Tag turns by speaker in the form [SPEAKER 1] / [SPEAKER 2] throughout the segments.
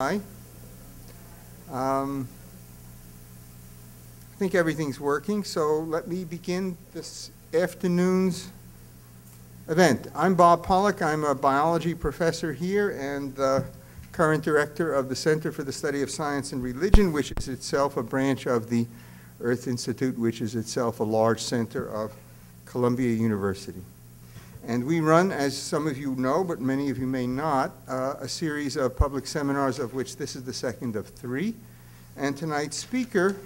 [SPEAKER 1] Hi. I think everything's working, so let me begin this afternoon's event. I'm Bob Pollack. I'm a biology professor here and the current director of the Center for the Study of Science and Religion, which is itself a branch of the Earth Institute, which is itself a large center of Columbia University. And we run, as some of you know, but many of you may not, a series of public seminars, of which this is the second of 3. And tonight's speaker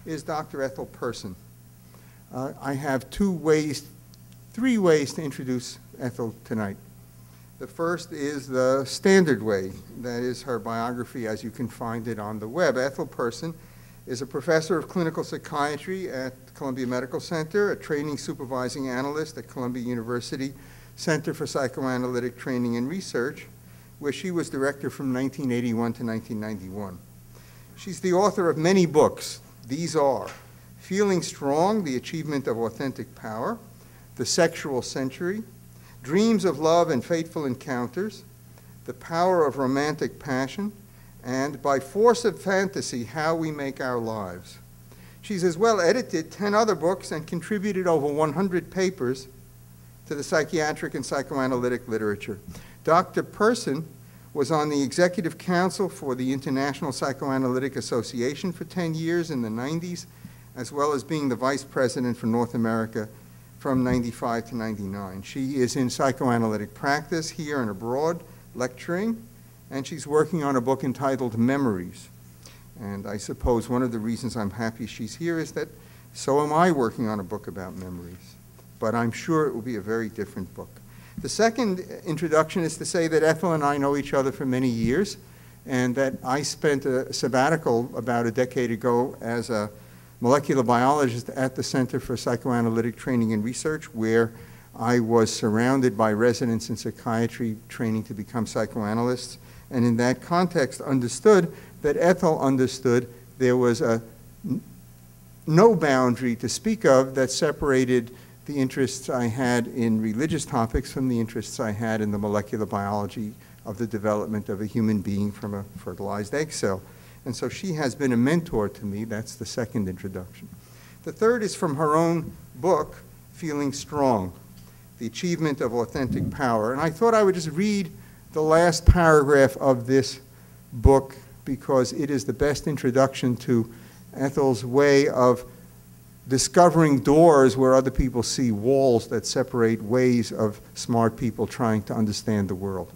[SPEAKER 1] is Dr. Ethel Person. I have 3 ways to introduce Ethel tonight. The first is the standard way. That is her biography as you can find it on the web. Ethel Person is a professor of clinical psychiatry at Columbia Medical Center, a training supervising analyst at Columbia University Center for Psychoanalytic Training and Research, where she was director from 1981 to 1991. She's the author of many books. These are Feeling Strong, The Achievement of Authentic Power, The Sexual Century, Dreams of Love and Fateful Encounters, The Power of Romantic Passion, and By Force of Fantasy, How We Make Our Lives. She's as well edited 10 other books and contributed over 100 papers to the psychiatric and psychoanalytic literature. Dr. Person was on the executive council for the International Psychoanalytic Association for 10 years in the 90s, as well as being the vice president for North America from 95 to 99. She is in psychoanalytic practice here and abroad, lecturing, and she's working on a book entitled Memories. And I suppose one of the reasons I'm happy she's here is that so am I working on a book about memories. But I'm sure it will be a very different book. The second introduction is to say that Ethel and I know each other for many years, and that I spent a sabbatical about a decade ago as a molecular biologist at the Center for Psychoanalytic Training and Research, where I was surrounded by residents in psychiatry training to become psychoanalysts, and in that context understood that Ethel understood there was no boundary to speak of that separated the interests I had in religious topics from the interests I had in the molecular biology of the development of a human being from a fertilized egg cell. And so she has been a mentor to me. That's the second introduction. The third is from her own book, Feeling Strong, The Achievement of Authentic Power. And I thought I would just read the last paragraph of this book because it is the best introduction to Ethel's way of discovering doors where other people see walls that separate ways of smart people trying to understand the world.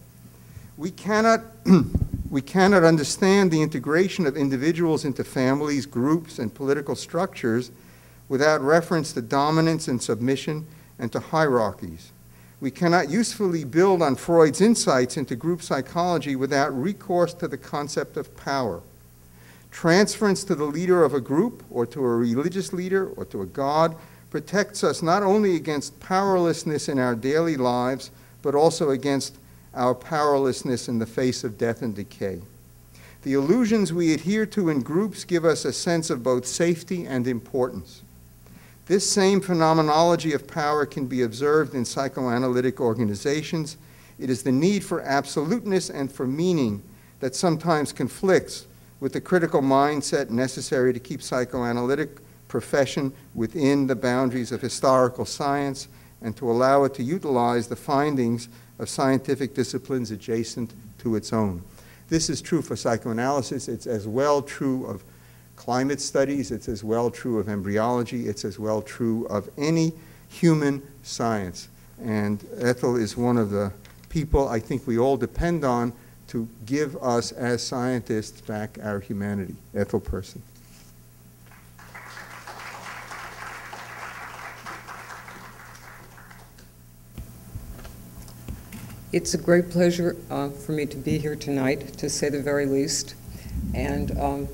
[SPEAKER 1] We cannot understand the integration of individuals into families, groups, and political structures without reference to dominance and submission and to hierarchies. We cannot usefully build on Freud's insights into group psychology without recourse to the concept of power. Transference to the leader of a group, or to a religious leader, or to a god, protects us not only against powerlessness in our daily lives, but also against our powerlessness in the face of death and decay. The illusions we adhere to in groups give us a sense of both safety and importance. This same phenomenology of power can be observed in psychoanalytic organizations. It is the need for absoluteness and for meaning that sometimes conflicts with the critical mindset necessary to keep psychoanalytic profession within the boundaries of historical science and to allow it to utilize the findings of scientific disciplines adjacent to its own. This is true for psychoanalysis. It's as well true of climate studies. It's as well true of embryology. It's as well true of any human science. And Ethel is one of the people I think we all depend on to give us as scientists back our humanity. Ethel Person.
[SPEAKER 2] It's a great pleasure for me to be here tonight, to say the very least. And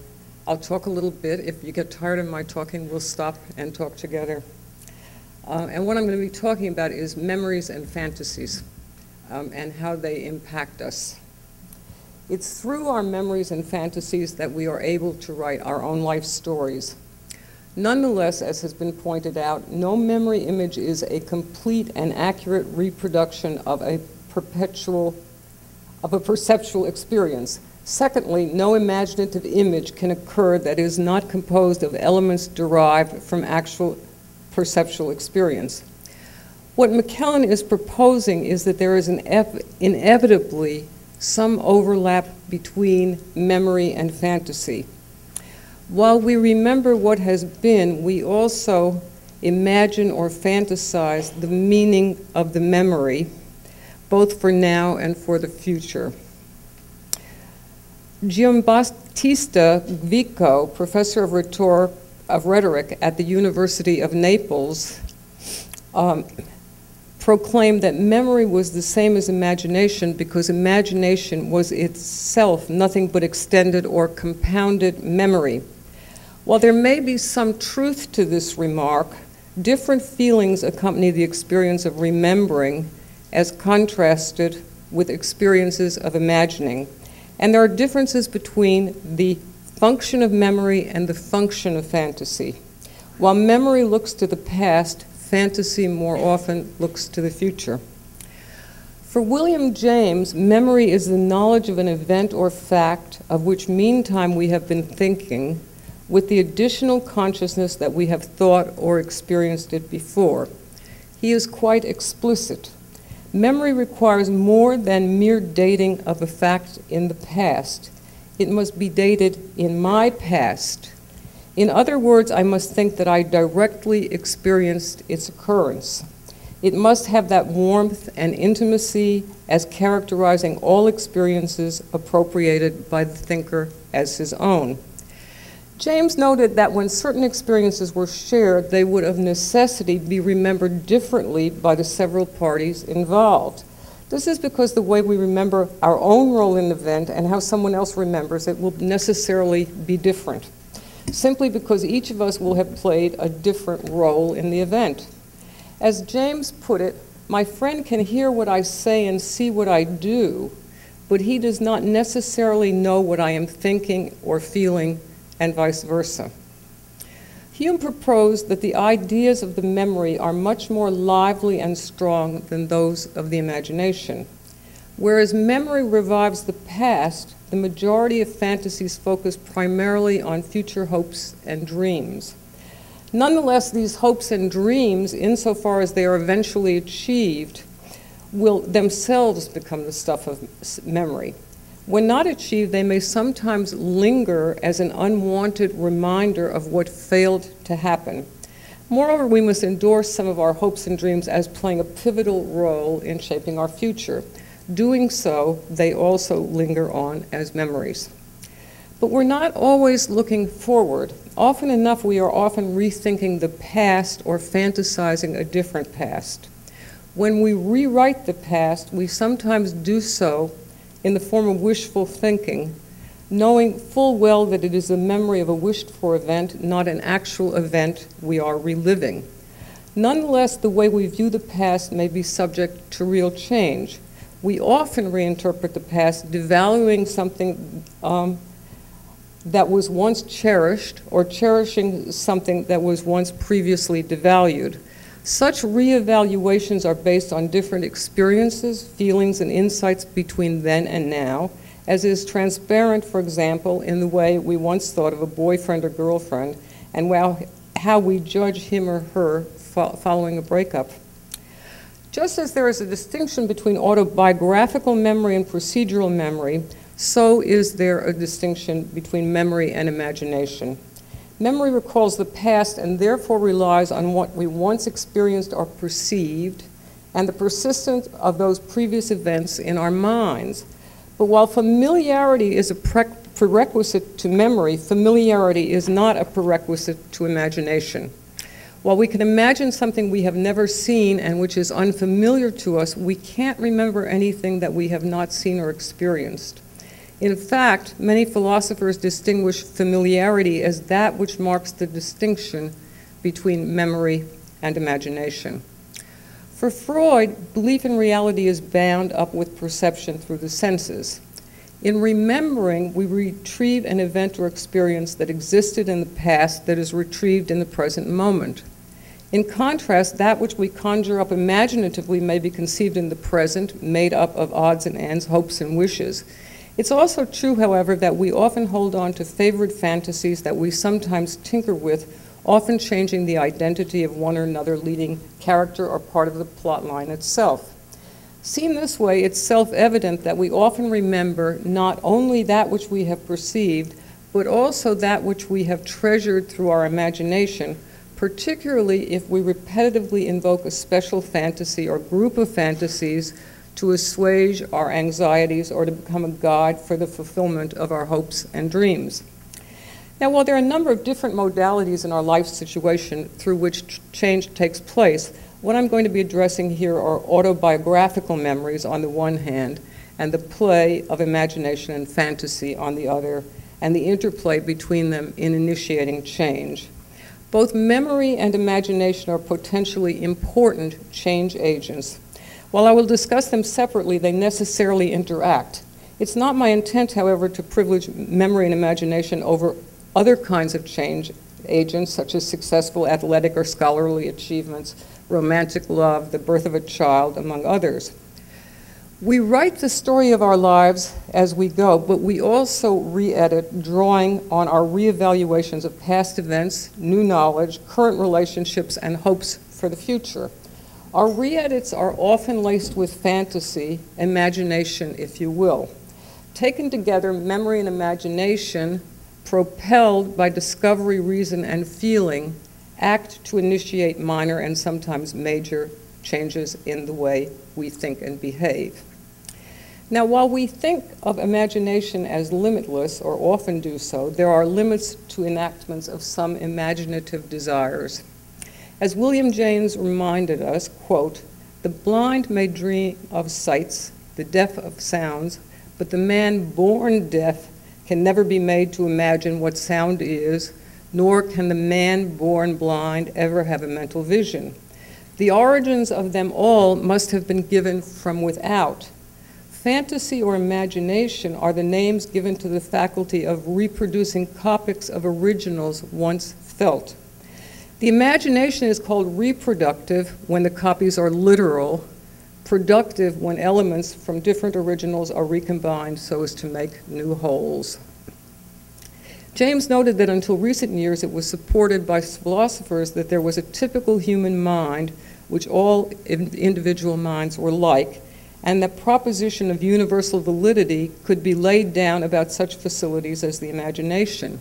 [SPEAKER 2] I'll talk a little bit. If you get tired of my talking, we'll stop and talk together. And what I'm going to be talking about is memories and fantasies and how they impact us. It's through our memories and fantasies that we are able to write our own life stories. Nonetheless, as has been pointed out, no memory image is a complete and accurate reproduction of a perceptual experience. Secondly, no imaginative image can occur that is not composed of elements derived from actual perceptual experience. What McKellen is proposing is that there is inevitably some overlap between memory and fantasy. While we remember what has been, we also imagine or fantasize the meaning of the memory, both for now and for the future. Giambattista Vico, professor of rhetoric at the University of Naples, proclaimed that memory was the same as imagination because imagination was itself nothing but extended or compounded memory. While there may be some truth to this remark, different feelings accompany the experience of remembering as contrasted with experiences of imagining. And there are differences between the function of memory and the function of fantasy. While memory looks to the past, fantasy more often looks to the future. For William James, memory is the knowledge of an event or fact of which meantime we have been thinking, with the additional consciousness that we have thought or experienced it before. He is quite explicit. Memory requires more than mere dating of a fact in the past. It must be dated in my past. In other words, I must think that I directly experienced its occurrence. It must have that warmth and intimacy as characterizing all experiences appropriated by the thinker as his own. James noted that when certain experiences were shared, they would of necessity be remembered differently by the several parties involved. This is because the way we remember our own role in the event and how someone else remembers it will necessarily be different, simply because each of us will have played a different role in the event. As James put it, my friend can hear what I say and see what I do, but he does not necessarily know what I am thinking or feeling, and vice versa. Hume proposed that the ideas of the memory are much more lively and strong than those of the imagination. Whereas memory revives the past, the majority of fantasies focus primarily on future hopes and dreams. Nonetheless, these hopes and dreams, insofar as they are eventually achieved, will themselves become the stuff of memory. When not achieved, they may sometimes linger as an unwanted reminder of what failed to happen. Moreover, we must endorse some of our hopes and dreams as playing a pivotal role in shaping our future. Doing so, they also linger on as memories. But we're not always looking forward. Often enough, we are often rethinking the past or fantasizing a different past. When we rewrite the past, we sometimes do so in the form of wishful thinking, knowing full well that it is the memory of a wished-for event, not an actual event we are reliving. Nonetheless, the way we view the past may be subject to real change. We often reinterpret the past, devaluing something that was once cherished, or cherishing something that was once previously devalued. Such reevaluations are based on different experiences, feelings, and insights between then and now, as is transparent, for example, in the way we once thought of a boyfriend or girlfriend, and how we judge him or her following a breakup. Just as there is a distinction between autobiographical memory and procedural memory, so is there a distinction between memory and imagination. Memory recalls the past and therefore relies on what we once experienced or perceived and the persistence of those previous events in our minds. But while familiarity is a prerequisite to memory, familiarity is not a prerequisite to imagination. While we can imagine something we have never seen and which is unfamiliar to us, we can't remember anything that we have not seen or experienced. In fact, many philosophers distinguish familiarity as that which marks the distinction between memory and imagination. For Freud, belief in reality is bound up with perception through the senses. In remembering, we retrieve an event or experience that existed in the past that is retrieved in the present moment. In contrast, that which we conjure up imaginatively may be conceived in the present, made up of odds and ends, hopes and wishes. It's also true, however, that we often hold on to favorite fantasies that we sometimes tinker with, often changing the identity of one or another leading character or part of the plot line itself. Seen this way, it's self-evident that we often remember not only that which we have perceived, but also that which we have treasured through our imagination, particularly if we repetitively invoke a special fantasy or group of fantasies to assuage our anxieties or to become a guide for the fulfillment of our hopes and dreams. Now, while there are a number of different modalities in our life situation through which change takes place, what I'm going to be addressing here are autobiographical memories on the one hand, and the play of imagination and fantasy on the other, and the interplay between them in initiating change. Both memory and imagination are potentially important change agents. While I will discuss them separately, they necessarily interact. It's not my intent, however, to privilege memory and imagination over other kinds of change agents, such as successful athletic or scholarly achievements, romantic love, the birth of a child, among others. We write the story of our lives as we go, but we also re-edit, drawing on our re-evaluations of past events, new knowledge, current relationships, and hopes for the future. Our re-edits are often laced with fantasy, imagination, if you will. Taken together, memory and imagination, propelled by discovery, reason, and feeling, act to initiate minor and sometimes major changes in the way we think and behave. Now, while we think of imagination as limitless, or often do so, there are limits to enactments of some imaginative desires. As William James reminded us, quote, "The blind may dream of sights, the deaf of sounds, but the man born deaf can never be made to imagine what sound is, nor can the man born blind ever have a mental vision. The origins of them all must have been given from without. Fantasy or imagination are the names given to the faculty of reproducing copies of originals once felt. The imagination is called reproductive when the copies are literal, productive when elements from different originals are recombined so as to make new wholes." James noted that until recent years it was supported by philosophers that there was a typical human mind, which all individual minds were like, and that proposition of universal validity could be laid down about such facilities as the imagination.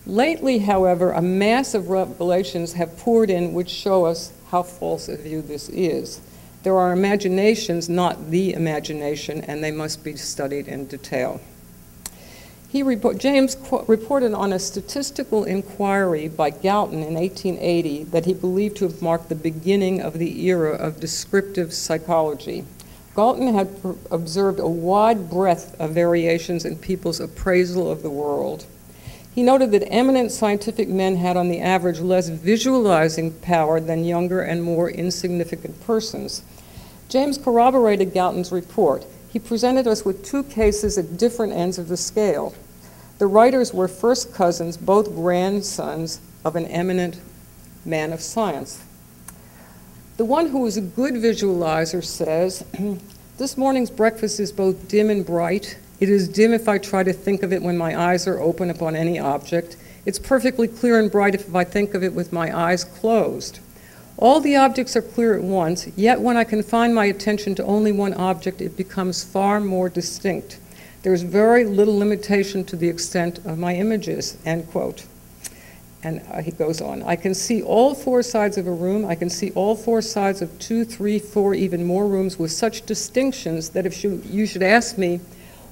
[SPEAKER 2] Lately, however, a mass of revelations have poured in which show us how false a view this is. There are imaginations, not the imagination, and they must be studied in detail. James reported on a statistical inquiry by Galton in 1880 that he believed to have marked the beginning of the era of descriptive psychology. Galton had observed a wide breadth of variations in people's appraisal of the world. He noted that eminent scientific men had on the average less visualizing power than younger and more insignificant persons. James corroborated Galton's report. He presented us with two cases at different ends of the scale. The writers were first cousins, both grandsons of an eminent man of science. The one who was a good visualizer says, "This morning's breakfast is both dim and bright. It is dim if I try to think of it when my eyes are open upon any object. It's perfectly clear and bright if I think of it with my eyes closed. All the objects are clear at once, yet when I confine my attention to only one object, it becomes far more distinct. There's very little limitation to the extent of my images," end quote. And he goes on, "I can see all four sides of a room. I can see all four sides of 2, 3, 4, even more rooms with such distinctions that if you should ask me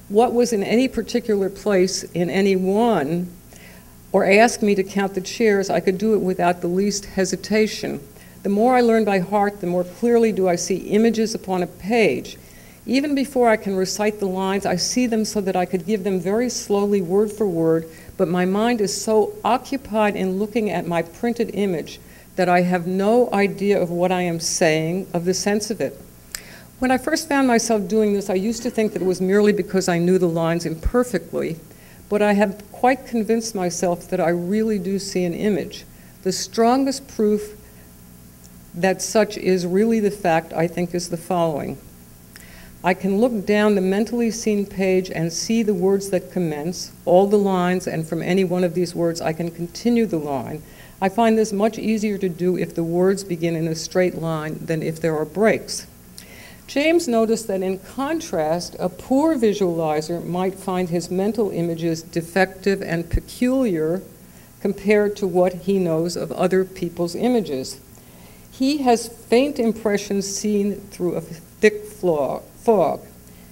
[SPEAKER 2] what was in any particular place in any one, or ask me to count the chairs, I could do it without the least hesitation. The more I learn by heart, the more clearly do I see images upon a page. Even before I can recite the lines, I see them so that I could give them very slowly, word for word, but my mind is so occupied in looking at my printed image that I have no idea of what I am saying, of the sense of it. When I first found myself doing this, I used to think that it was merely because I knew the lines imperfectly, but I have quite convinced myself that I really do see an image. The strongest proof that such is really the fact, I think, is the following. I can look down the mentally seen page and see the words that commence, all the lines, and from any one of these words I can continue the line. I find this much easier to do if the words begin in a straight line than if there are breaks. James noticed that in contrast, a poor visualizer might find his mental images defective and peculiar compared to what he knows of other people's images. He has faint impressions seen through a thick fog.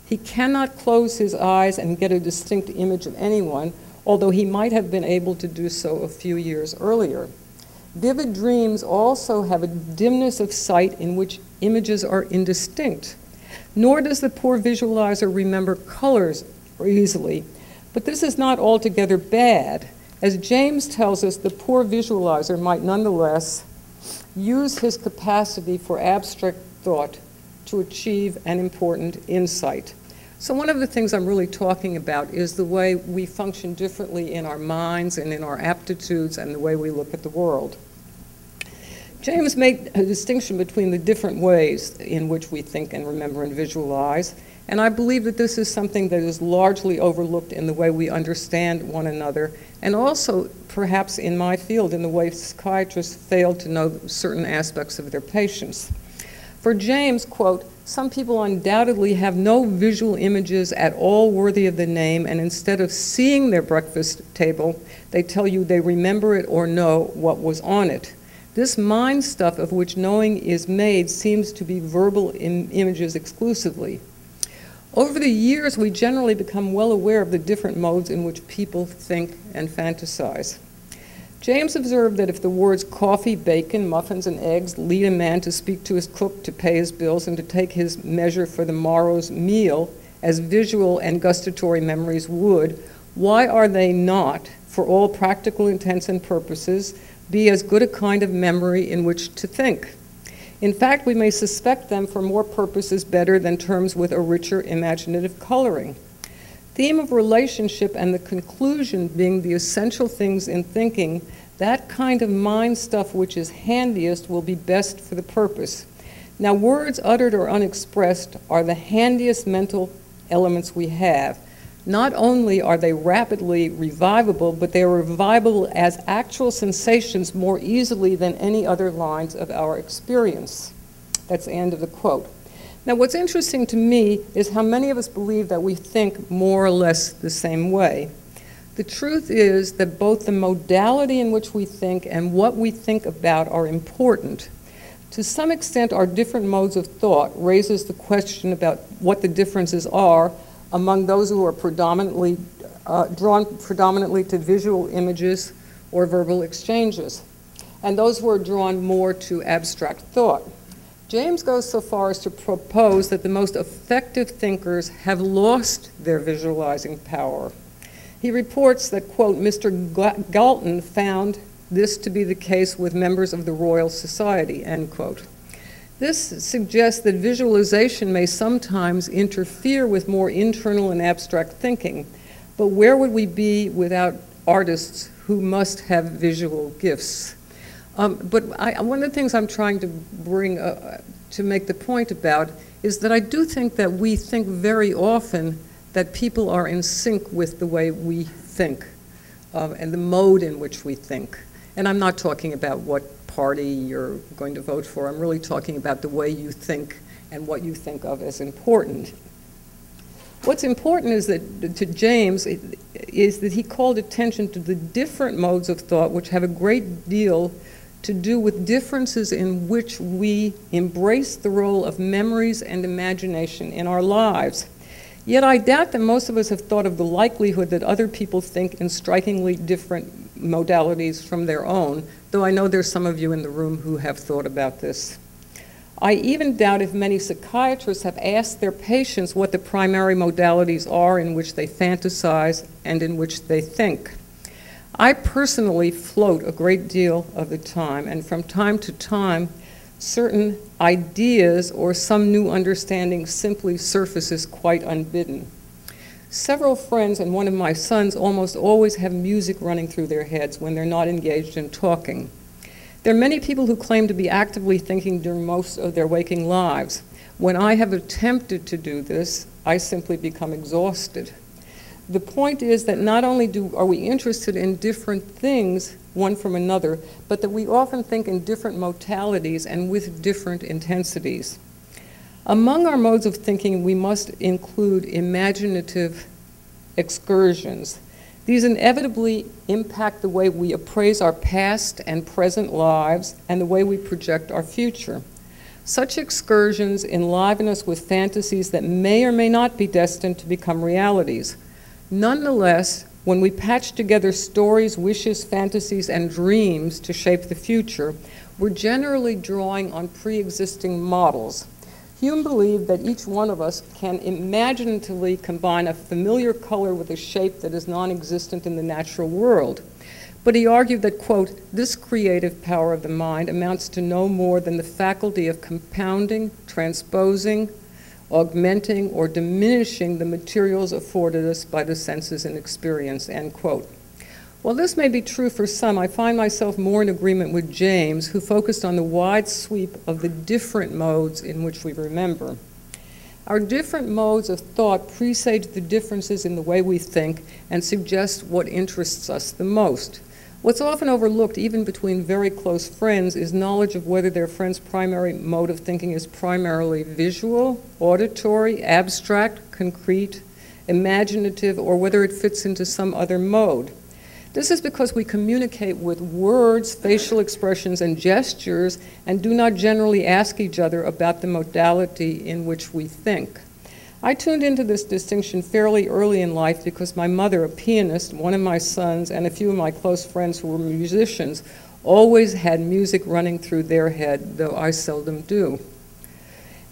[SPEAKER 2] He cannot close his eyes and get a distinct image of anyone, although he might have been able to do so a few years earlier. Vivid dreams also have a dimness of sight in which images are indistinct. Nor does the poor visualizer remember colors easily, but this is not altogether bad. As James tells us, the poor visualizer might nonetheless use his capacity for abstract thought to achieve an important insight. So one of the things I'm really talking about is the way we function differently in our minds and in our aptitudes and the way we look at the world. James made a distinction between the different ways in which we think and remember and visualize, and I believe that this is something that is largely overlooked in the way we understand one another, and also perhaps in my field in the way psychiatrists fail to know certain aspects of their patients. For James, quote, some people undoubtedly have no visual images at all worthy of the name, and instead of seeing their breakfast table, they tell you they remember it or know what was on it. This mind stuff of which knowing is made seems to be verbal images exclusively. Over the years, we generally become well aware of the different modes in which people think and fantasize. James observed that if the words coffee, bacon, muffins, and eggs lead a man to speak to his cook, to pay his bills, and to take his measure for the morrow's meal, as visual and gustatory memories would, why are they not, for all practical intents and purposes, be as good a kind of memory in which to think? In fact, we may suspect them for more purposes better than terms with a richer imaginative coloring. Theme of relationship and the conclusion being the essential things in thinking, that kind of mind stuff which is handiest will be best for the purpose. Now, words uttered or unexpressed are the handiest mental elements we have. Not only are they rapidly revivable, but they are revivable as actual sensations more easily than any other lines of our experience. That's the end of the quote. Now, what's interesting to me is how many of us believe that we think more or less the same way. The truth is that both the modality in which we think and what we think about are important. To some extent, our different modes of thought raises the question about what the differences are among those who are predominantly drawn predominantly to visual images or verbal exchanges, and those who are drawn more to abstract thought. James goes so far as to propose that the most effective thinkers have lost their visualizing power. He reports that, quote, Mr. Galton found this to be the case with members of the Royal Society, end quote. This suggests that visualization may sometimes interfere with more internal and abstract thinking, but where would we be without artists who must have visual gifts? But one of the things I'm trying to bring to make the point about is that I do think that we think very often that people are in sync with the way we think and the mode in which we think. And I'm not talking about what party you're going to vote for. I'm really talking about the way you think and what you think of as important. What's important is that to James is that he called attention to the different modes of thought which have a great deal to do with differences in which we embrace the role of memories and imagination in our lives. Yet I doubt that most of us have thought of the likelihood that other people think in strikingly different modalities from their own, though I know there's some of you in the room who have thought about this. I even doubt if many psychiatrists have asked their patients what the primary modalities are in which they fantasize and in which they think. I personally float a great deal of the time, and from time to time, certain ideas or some new understanding simply surfaces quite unbidden. Several friends and one of my sons almost always have music running through their heads when they're not engaged in talking. There are many people who claim to be actively thinking during most of their waking lives. When I have attempted to do this, I simply become exhausted. The point is that not only are we interested in different things, one from another, but that we often think in different modalities and with different intensities. Among our modes of thinking, we must include imaginative excursions. These inevitably impact the way we appraise our past and present lives and the way we project our future. Such excursions enliven us with fantasies that may or may not be destined to become realities. Nonetheless, when we patch together stories, wishes, fantasies, and dreams to shape the future, we're generally drawing on pre-existing models. Hume believed that each one of us can imaginatively combine a familiar color with a shape that is non-existent in the natural world. But he argued that, quote, this creative power of the mind amounts to no more than the faculty of compounding, transposing, augmenting, or diminishing the materials afforded us by the senses and experience, end quote. While this may be true for some, I find myself more in agreement with James, who focused on the wide sweep of the different modes in which we remember. Our different modes of thought presage the differences in the way we think and suggest what interests us the most. What's often overlooked, even between very close friends, is knowledge of whether their friend's primary mode of thinking is primarily visual, auditory, abstract, concrete, imaginative, or whether it fits into some other mode. This is because we communicate with words, facial expressions, and gestures, and do not generally ask each other about the modality in which we think. I tuned into this distinction fairly early in life because my mother, a pianist, one of my sons, and a few of my close friends who were musicians, always had music running through their head, though I seldom do.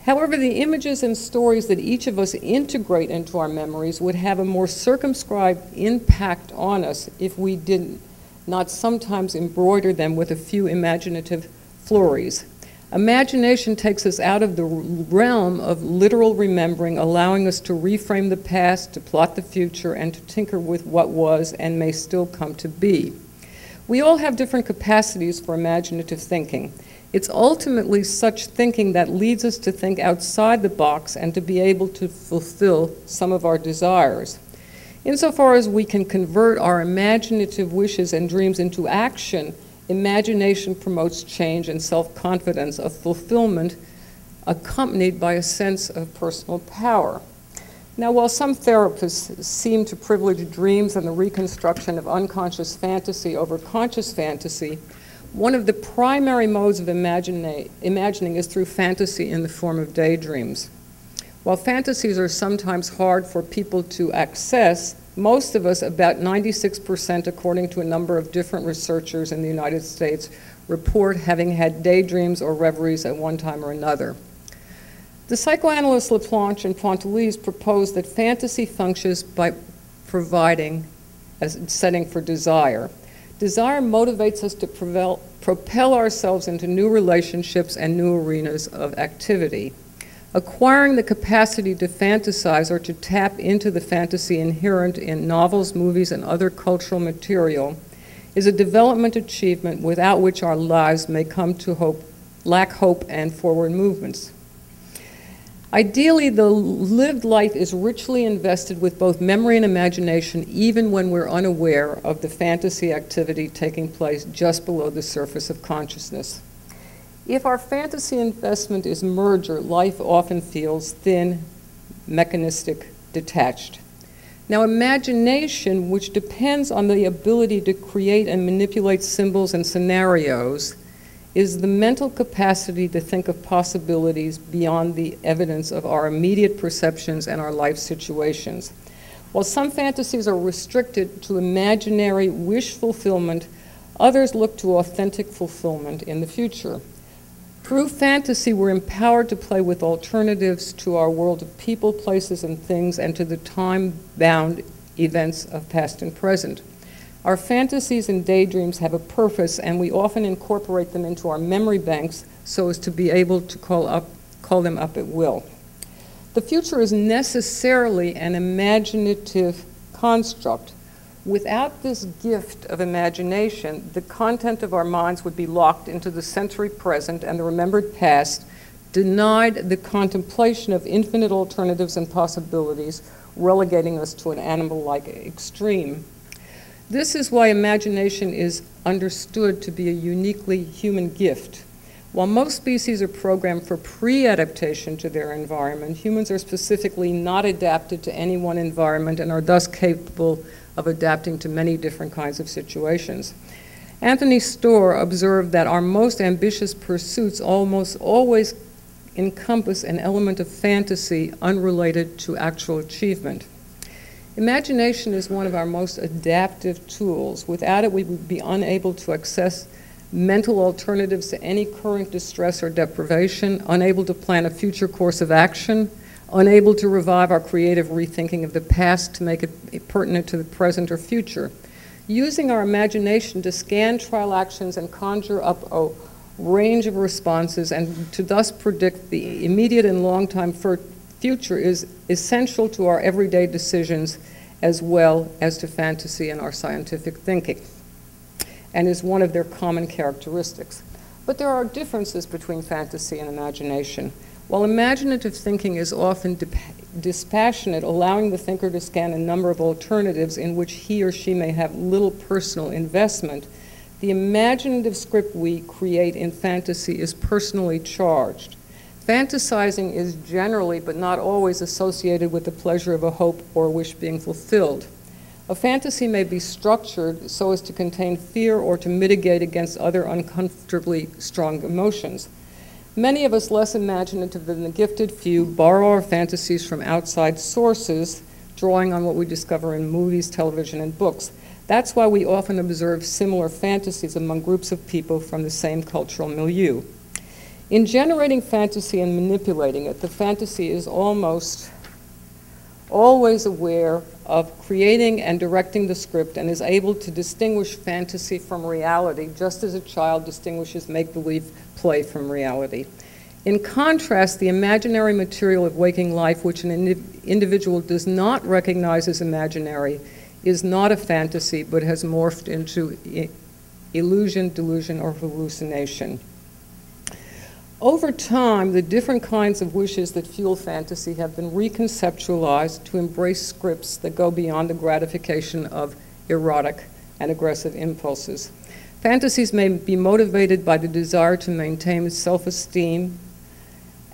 [SPEAKER 2] However, the images and stories that each of us integrate into our memories would have a more circumscribed impact on us if we did not sometimes embroider them with a few imaginative flurries. Imagination takes us out of the realm of literal remembering, allowing us to reframe the past, to plot the future, and to tinker with what was and may still come to be. We all have different capacities for imaginative thinking. It's ultimately such thinking that leads us to think outside the box and to be able to fulfill some of our desires. Insofar as we can convert our imaginative wishes and dreams into action, imagination promotes change and self-confidence of fulfillment accompanied by a sense of personal power. Now, while some therapists seem to privilege dreams and the reconstruction of unconscious fantasy over conscious fantasy, one of the primary modes of imagining is through fantasy in the form of daydreams. While fantasies are sometimes hard for people to access, most of us, about 96% according to a number of different researchers in the United States, report having had daydreams or reveries at one time or another. The psychoanalysts Laplanche and Pontelise proposed that fantasy functions by providing a setting for desire. Desire motivates us to propel ourselves into new relationships and new arenas of activity. Acquiring the capacity to fantasize or to tap into the fantasy inherent in novels, movies, and other cultural material is a development achievement without which our lives may come to lack hope and forward movements. Ideally, the lived life is richly invested with both memory and imagination, even when we're unaware of the fantasy activity taking place just below the surface of consciousness. If our fantasy investment is merger, life often feels thin, mechanistic, detached. Now, imagination, which depends on the ability to create and manipulate symbols and scenarios, is the mental capacity to think of possibilities beyond the evidence of our immediate perceptions and our life situations. While some fantasies are restricted to imaginary wish fulfillment, others look to authentic fulfillment in the future. Through fantasy, we're empowered to play with alternatives to our world of people, places, and things, and to the time-bound events of past and present. Our fantasies and daydreams have a purpose, and we often incorporate them into our memory banks so as to be able to call them up at will. The future is necessarily an imaginative construct. Without this gift of imagination, the content of our minds would be locked into the sensory present and the remembered past, denied the contemplation of infinite alternatives and possibilities, relegating us to an animal-like extreme. This is why imagination is understood to be a uniquely human gift. While most species are programmed for pre-adaptation to their environment, humans are specifically not adapted to any one environment and are thus capable of adapting to many different kinds of situations. Anthony Storr observed that our most ambitious pursuits almost always encompass an element of fantasy unrelated to actual achievement. Imagination is one of our most adaptive tools. Without it, we would be unable to access mental alternatives to any current distress or deprivation, unable to plan a future course of action, unable to revive our creative rethinking of the past to make it pertinent to the present or future. Using our imagination to scan trial actions and conjure up a range of responses and to thus predict the immediate and long-time future is essential to our everyday decisions as well as to fantasy and our scientific thinking, and is one of their common characteristics. But there are differences between fantasy and imagination. While imaginative thinking is often dispassionate, allowing the thinker to scan a number of alternatives in which he or she may have little personal investment, the imaginative script we create in fantasy is personally charged. Fantasizing is generally, but not always, associated with the pleasure of a hope or a wish being fulfilled. A fantasy may be structured so as to contain fear or to mitigate against other uncomfortably strong emotions. Many of us less imaginative than the gifted few borrow our fantasies from outside sources, drawing on what we discover in movies, television, and books. That's why we often observe similar fantasies among groups of people from the same cultural milieu. In generating fantasy and manipulating it, the fantasy is almost always aware of creating and directing the script and is able to distinguish fantasy from reality, just as a child distinguishes make-believe play from reality. In contrast, the imaginary material of waking life, which an individual does not recognize as imaginary, is not a fantasy, but has morphed into illusion, delusion, or hallucination. Over time, the different kinds of wishes that fuel fantasy have been reconceptualized to embrace scripts that go beyond the gratification of erotic and aggressive impulses. Fantasies may be motivated by the desire to maintain self-esteem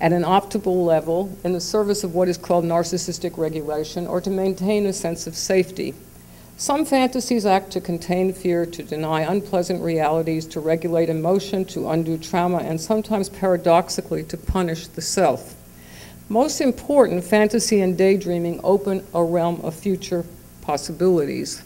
[SPEAKER 2] at an optimal level in the service of what is called narcissistic regulation, or to maintain a sense of safety. Some fantasies act to contain fear, to deny unpleasant realities, to regulate emotion, to undo trauma, and sometimes paradoxically to punish the self. Most important, fantasy and daydreaming open a realm of future possibilities.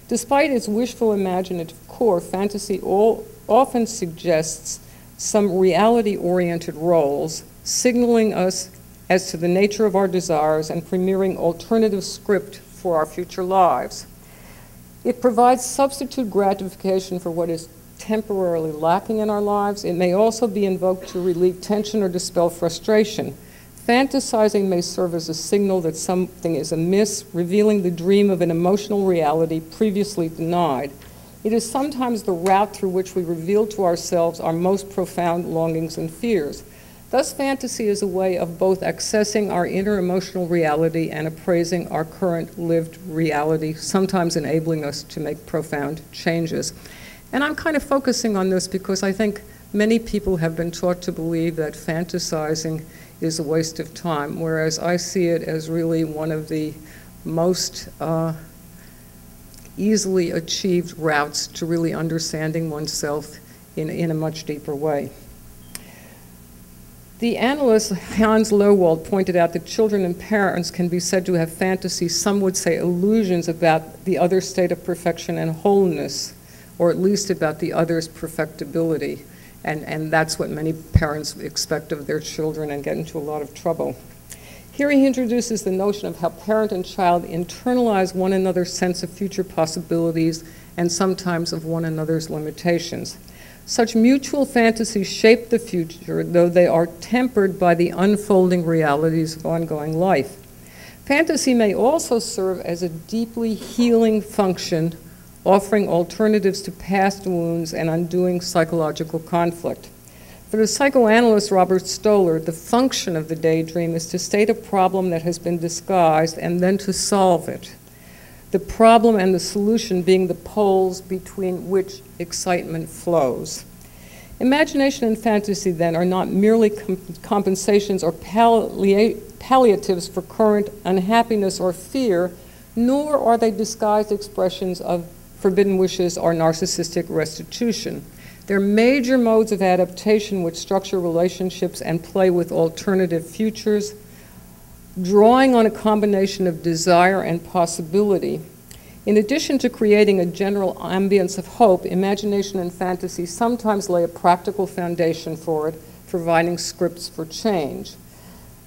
[SPEAKER 2] Despite its wishful imaginative core, fantasy often suggests some reality-oriented roles, signaling us as to the nature of our desires and premiering alternative script for our future lives. It provides substitute gratification for what is temporarily lacking in our lives. It may also be invoked to relieve tension or dispel frustration. Fantasizing may serve as a signal that something is amiss, revealing the dream of an emotional reality previously denied. It is sometimes the route through which we reveal to ourselves our most profound longings and fears. Thus, fantasy is a way of both accessing our inner emotional reality and appraising our current lived reality, sometimes enabling us to make profound changes. And I'm kind of focusing on this because I think many people have been taught to believe that fantasizing is a waste of time, whereas I see it as really one of the most easily achieved routes to really understanding oneself in a much deeper way. The analyst Hans Lowald pointed out that children and parents can be said to have fantasies, some would say illusions, about the other's state of perfection and wholeness, or at least about the other's perfectibility. And that's what many parents expect of their children and get into a lot of trouble. Here he introduces the notion of how parent and child internalize one another's sense of future possibilities and sometimes of one another's limitations. Such mutual fantasies shape the future, though they are tempered by the unfolding realities of ongoing life. Fantasy may also serve as a deeply healing function, offering alternatives to past wounds and undoing psychological conflict. For the psychoanalyst Robert Stoller, the function of the daydream is to state a problem that has been disguised and then to solve it. The problem and the solution being the poles between which excitement flows. Imagination and fantasy, then, are not merely compensations or palliatives for current unhappiness or fear, nor are they disguised expressions of forbidden wishes or narcissistic restitution. They're major modes of adaptation which structure relationships and play with alternative futures, drawing on a combination of desire and possibility. In addition to creating a general ambience of hope, imagination and fantasy sometimes lay a practical foundation for it, providing scripts for change.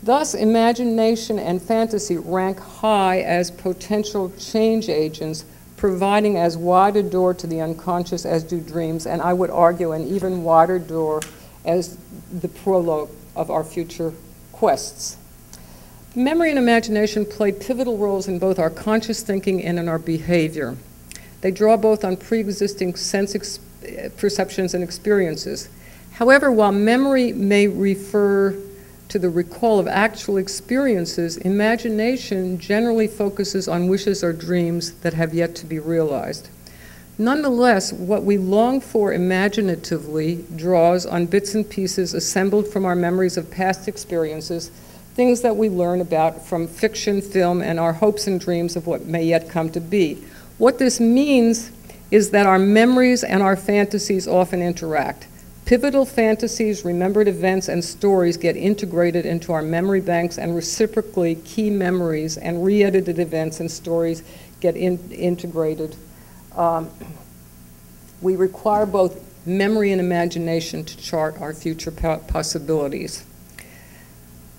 [SPEAKER 2] Thus, imagination and fantasy rank high as potential change agents, providing as wide a door to the unconscious as do dreams, and I would argue an even wider door as the prologue of our future quests. Memory and imagination play pivotal roles in both our conscious thinking and in our behavior. They draw both on pre-existing sense perceptions and experiences. However, while memory may refer to the recall of actual experiences, imagination generally focuses on wishes or dreams that have yet to be realized. Nonetheless, what we long for imaginatively draws on bits and pieces assembled from our memories of past experiences, things that we learn about from fiction, film, and our hopes and dreams of what may yet come to be. What this means is that our memories and our fantasies often interact. Pivotal fantasies, remembered events, and stories get integrated into our memory banks, and reciprocally, key memories and re-edited events and stories get integrated. We require both memory and imagination to chart our future possibilities.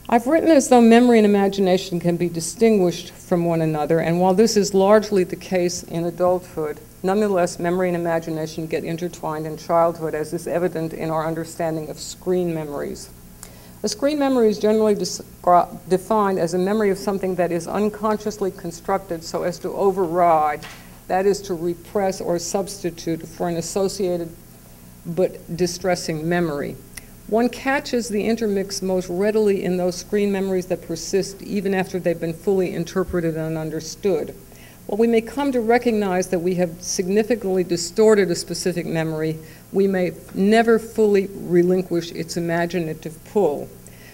[SPEAKER 2] I've written as though memory and imagination can be distinguished from one another, and while this is largely the case in adulthood, nonetheless, memory and imagination get intertwined in childhood, as is evident in our understanding of screen memories. A screen memory is generally defined as a memory of something that is unconsciously constructed so as to override, that is, to repress or substitute for an associated but distressing memory. One catches the intermix most readily in those screen memories that persist even after they've been fully interpreted and understood. While we may come to recognize that we have significantly distorted a specific memory, we may never fully relinquish its imaginative pull.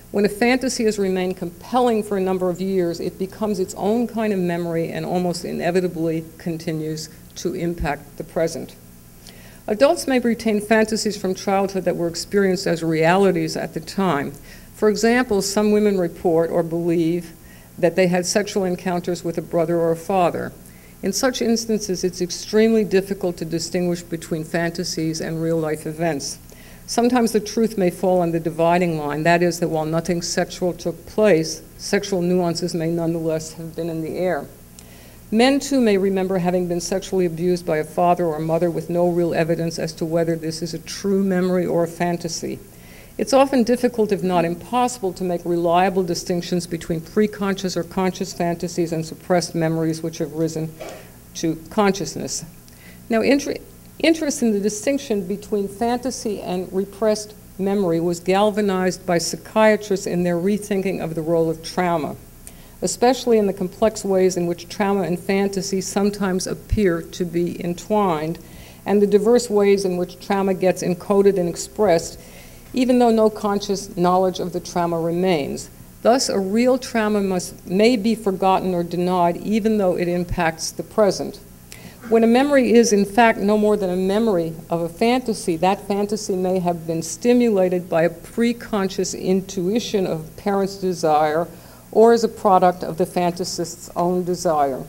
[SPEAKER 2] When a fantasy has remained compelling for a number of years, it becomes its own kind of memory and almost inevitably continues to impact the present. Adults may retain fantasies from childhood that were experienced as realities at the time. For example, some women report or believe that they had sexual encounters with a brother or a father. In such instances, it's extremely difficult to distinguish between fantasies and real-life events. Sometimes the truth may fall on the dividing line, that is, that while nothing sexual took place, sexual nuances may nonetheless have been in the air. Men, too, may remember having been sexually abused by a father or mother with no real evidence as to whether this is a true memory or a fantasy. It's often difficult, if not impossible, to make reliable distinctions between preconscious or conscious fantasies and suppressed memories which have risen to consciousness. Now, interest in the distinction between fantasy and repressed memory was galvanized by psychiatrists in their rethinking of the role of trauma, especially in the complex ways in which trauma and fantasy sometimes appear to be entwined, and the diverse ways in which trauma gets encoded and expressed, even though no conscious knowledge of the trauma remains. Thus, a real trauma may be forgotten or denied, even though it impacts the present. When a memory is, in fact, no more than a memory of a fantasy, that fantasy may have been stimulated by a preconscious intuition of a parent's desire or as a product of the fantasist's own desire.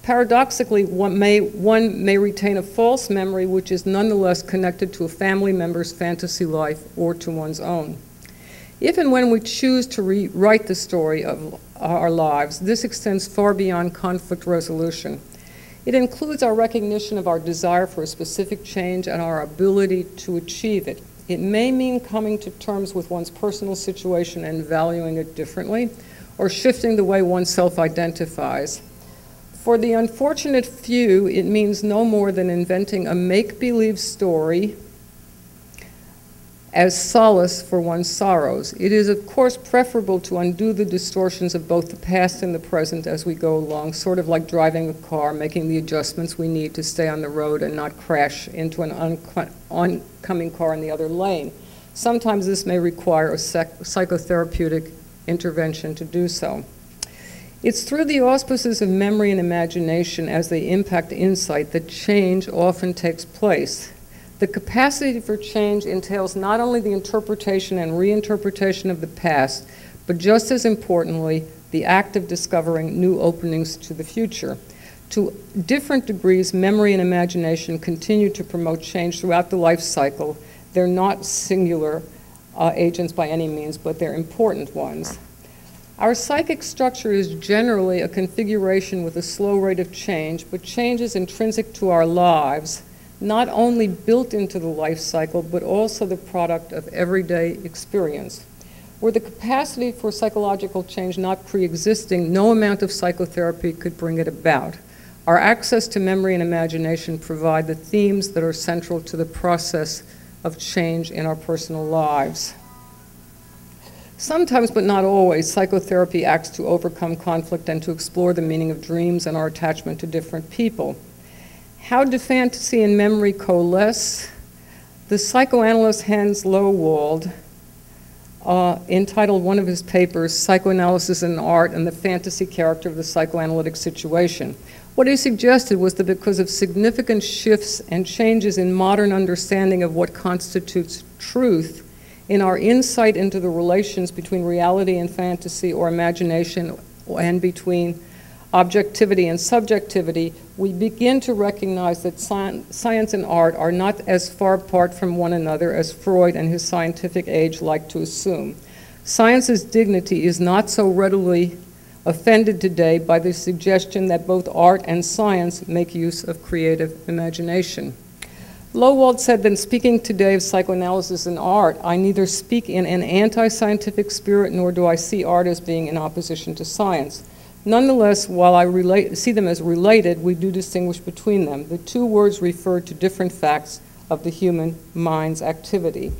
[SPEAKER 2] Paradoxically, one may retain a false memory which is nonetheless connected to a family member's fantasy life or to one's own. If and when we choose to rewrite the story of our lives, this extends far beyond conflict resolution. It includes our recognition of our desire for a specific change and our ability to achieve it. It may mean coming to terms with one's personal situation and valuing it differently, or shifting the way one self-identifies. For the unfortunate few, it means no more than inventing a make-believe story as solace for one's sorrows. It is, of course, preferable to undo the distortions of both the past and the present as we go along, sort of like driving a car, making the adjustments we need to stay on the road and not crash into an oncoming car in the other lane. Sometimes this may require a psychotherapeutic intervention to do so. It's through the auspices of memory and imagination as they impact insight that change often takes place. The capacity for change entails not only the interpretation and reinterpretation of the past, but just as importantly, the act of discovering new openings to the future. To different degrees, memory and imagination continue to promote change throughout the life cycle. They're not singular agents by any means, but they're important ones. Our psychic structure is generally a configuration with a slow rate of change, but change is intrinsic to our lives, not only built into the life cycle, but also the product of everyday experience. Were the capacity for psychological change not pre-existing, no amount of psychotherapy could bring it about. Our access to memory and imagination provide the themes that are central to the process of change in our personal lives. Sometimes, but not always, psychotherapy acts to overcome conflict and to explore the meaning of dreams and our attachment to different people. How do fantasy and memory coalesce? The psychoanalyst Hans Lowald entitled one of his papers, Psychoanalysis and Art and the Fantasy Character of the Psychoanalytic Situation. What he suggested was that because of significant shifts and changes in modern understanding of what constitutes truth, in our insight into the relations between reality and fantasy or imagination and between objectivity and subjectivity, we begin to recognize that science and art are not as far apart from one another as Freud and his scientific age like to assume. Science's dignity is not so readily offended today by the suggestion that both art and science make use of creative imagination. Lowald said that speaking today of psychoanalysis and art, I neither speak in an anti-scientific spirit nor do I see art as being in opposition to science. Nonetheless, while I see them as related, we do distinguish between them. The two words refer to different facts of the human mind's activity.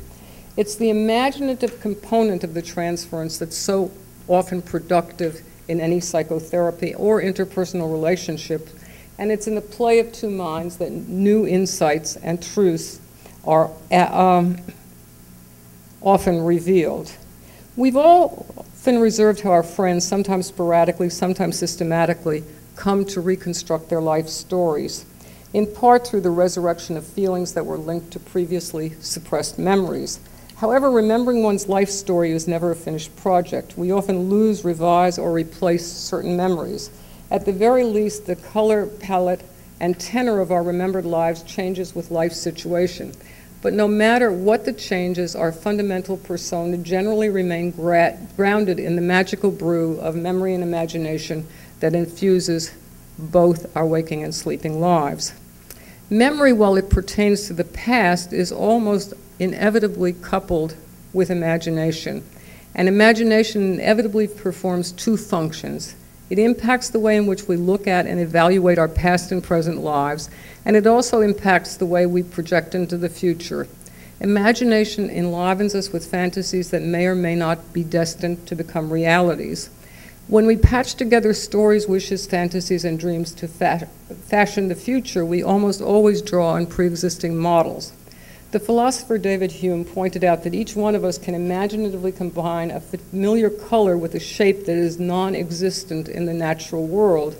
[SPEAKER 2] It's the imaginative component of the transference that's so often productive in any psychotherapy or interpersonal relationship, and it's in the play of two minds that new insights and truths are often revealed. We've often reserved how our friends, sometimes sporadically, sometimes systematically, come to reconstruct their life stories, in part through the resurrection of feelings that were linked to previously suppressed memories. However, remembering one's life story is never a finished project. We often lose, revise, or replace certain memories. At the very least, the color palette and tenor of our remembered lives changes with life situation. But no matter what the changes, our fundamental persona generally remain grounded in the magical brew of memory and imagination that infuses both our waking and sleeping lives. Memory, while it pertains to the past, is almost inevitably coupled with imagination. And imagination inevitably performs two functions. It impacts the way in which we look at and evaluate our past and present lives, and it also impacts the way we project into the future. Imagination enlivens us with fantasies that may or may not be destined to become realities. When we patch together stories, wishes, fantasies, and dreams to fashion the future, we almost always draw on pre-existing models. The philosopher David Hume pointed out that each one of us can imaginatively combine a familiar color with a shape that is non-existent in the natural world.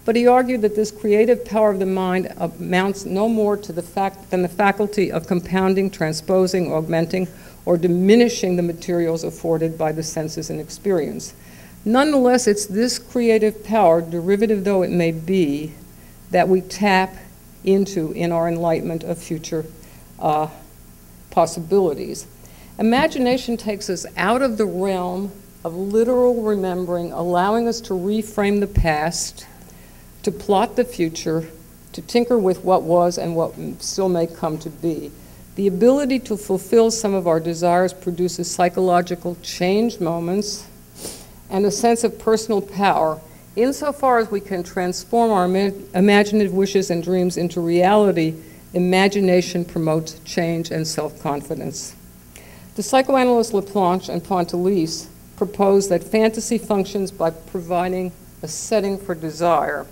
[SPEAKER 2] But he argued that this creative power of the mind amounts no more to than the faculty of compounding, transposing, augmenting, or diminishing the materials afforded by the senses and experience. Nonetheless, it's this creative power, derivative though it may be, that we tap into in our enlightenment of future possibilities. Imagination takes us out of the realm of literal remembering, allowing us to reframe the past, to plot the future, to tinker with what was and what still may come to be. The ability to fulfill some of our desires produces psychological change moments and a sense of personal power, insofar as we can transform our imaginative wishes and dreams into reality. Imagination promotes change and self-confidence. The psychoanalysts Laplanche and Pontelise propose that fantasy functions by providing a setting for desire.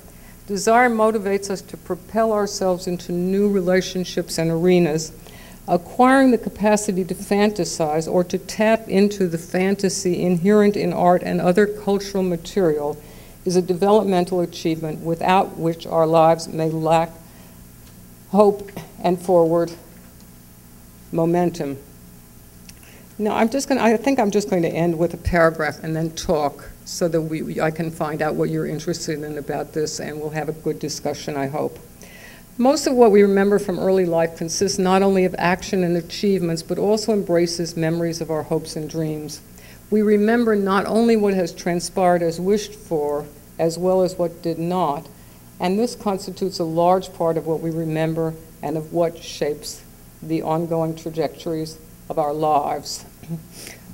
[SPEAKER 2] Desire motivates us to propel ourselves into new relationships and arenas. Acquiring the capacity to fantasize or to tap into the fantasy inherent in art and other cultural material is a developmental achievement without which our lives may lack hope and forward momentum. Now, I think I'm just going to end with a paragraph and then talk so that I can find out what you're interested in about this, and we'll have a good discussion, I hope. Most of what we remember from early life consists not only of action and achievements, but also embraces memories of our hopes and dreams. We remember not only what has transpired as wished for, as well as what did not, and this constitutes a large part of what we remember and of what shapes the ongoing trajectories of our lives.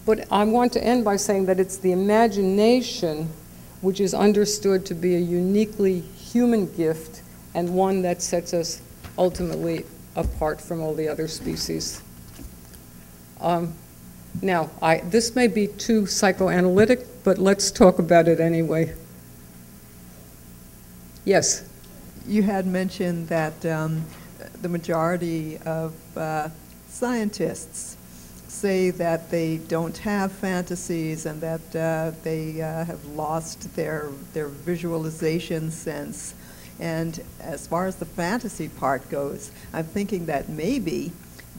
[SPEAKER 2] But I want to end by saying that it's the imagination which is understood to be a uniquely human gift and one that sets us ultimately apart from all the other species. Now, this may be too psychoanalytic, but let's talk about it anyway. Yes?
[SPEAKER 3] You had mentioned that the majority of scientists say that they don't have fantasies and that they have lost their visualization sense. And as far as the fantasy part goes, I'm thinking that maybe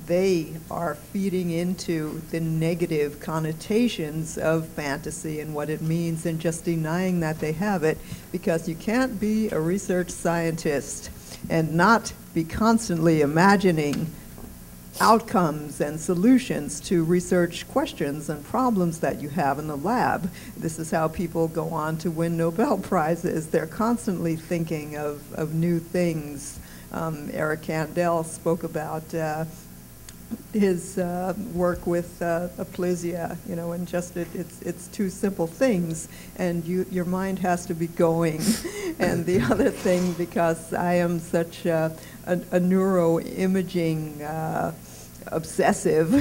[SPEAKER 3] they are feeding into the negative connotations of fantasy and what it means and just denying that they have it, because you can't be a research scientist and not be constantly imagining outcomes and solutions to research questions and problems that you have in the lab. This is how people go on to win Nobel Prizes. They're constantly thinking of new things. Eric Kandel spoke about his work with aplysia, and just it's two simple things, and your mind has to be going. And the other thing, because I am such a neuroimaging obsessive,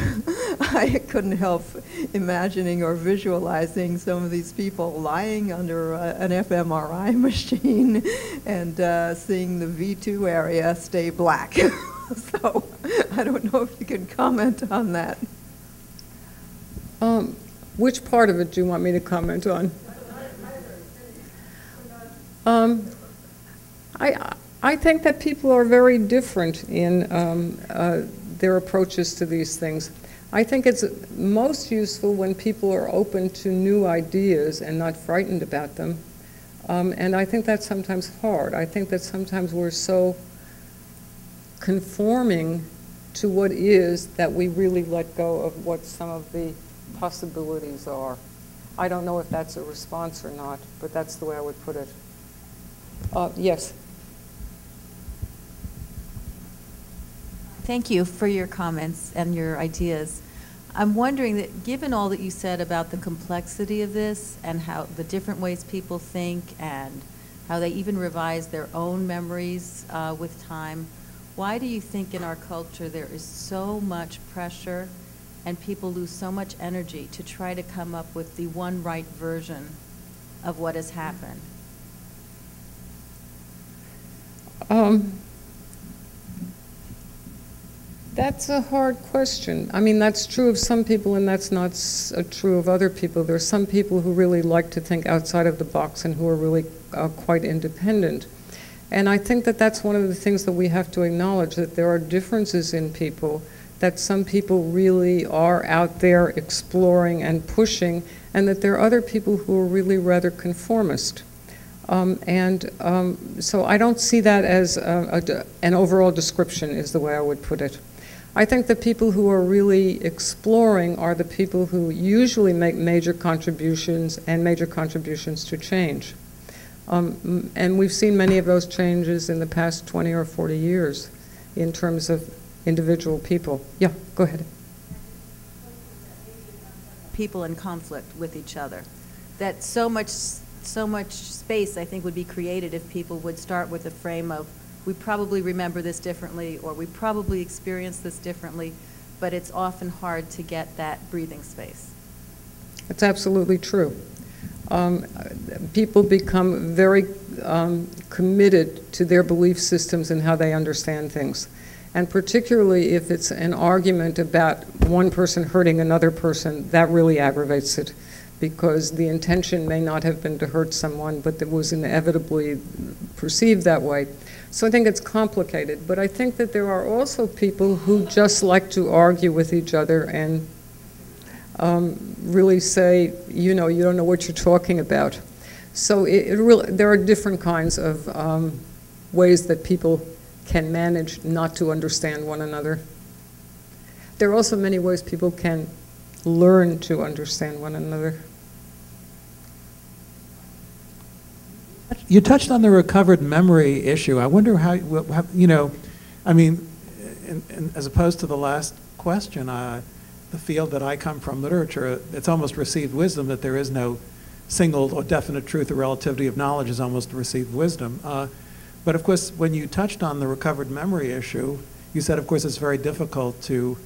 [SPEAKER 3] I couldn't help imagining or visualizing some of these people lying under an fMRI machine and seeing the V2 area stay black. So I don't know if you can comment on that.
[SPEAKER 2] Which part of it do you want me to comment on? I think that people are very different in their approaches to these things. I think it's most useful when people are open to new ideas and not frightened about them. And I think that's sometimes hard. I think that sometimes we're so conforming to what is that we really let go of what some of the possibilities are. I don't know if that's a response or not, but that's the way I would put it. Yes?
[SPEAKER 4] Thank you for your comments and your ideas. I'm wondering that given all that you said about the complexity of this and how the different ways people think and how they even revise their own memories with time, why do you think in our culture there is so much pressure and people lose so much energy to try to come up with the one right version of what has happened?
[SPEAKER 2] That's a hard question. I mean, that's true of some people and that's not true of other people. There are some people who really like to think outside of the box and who are really quite independent. And I think that that's one of the things that we have to acknowledge, that there are differences in people, that some people really are out there exploring and pushing, and that there are other people who are really rather conformist. So I don't see that as an overall description is the way I would put it. I think the people who are really exploring are the people who usually make major contributions and major contributions to change. And we've seen many of those changes in the past 20 or 40 years in terms of individual people. Yeah, go ahead.
[SPEAKER 4] People in conflict with each other. that so much space, I think, would be created if people would start with a frame of, we probably remember this differently, or we probably experience this differently, but it's often hard to get that breathing space.
[SPEAKER 2] It's absolutely true. People become very committed to their belief systems and how they understand things. And particularly if it's an argument about one person hurting another person, that really aggravates it, because the intention may not have been to hurt someone, but it was inevitably perceived that way. So I think it's complicated, but I think that there are also people who just like to argue with each other and really say, you know, you don't know what you're talking about. So there are different kinds of ways that people can manage not to understand one another. There are also many ways people can learn to understand one another.
[SPEAKER 5] You touched on the recovered memory issue. I wonder how you know, I mean, as opposed to the last question, the field that I come from, literature, it's almost received wisdom that there is no single or definite truth or relativity of knowledge is almost received wisdom. But of course, when you touched on the recovered memory issue, you said, of course, it's very difficult to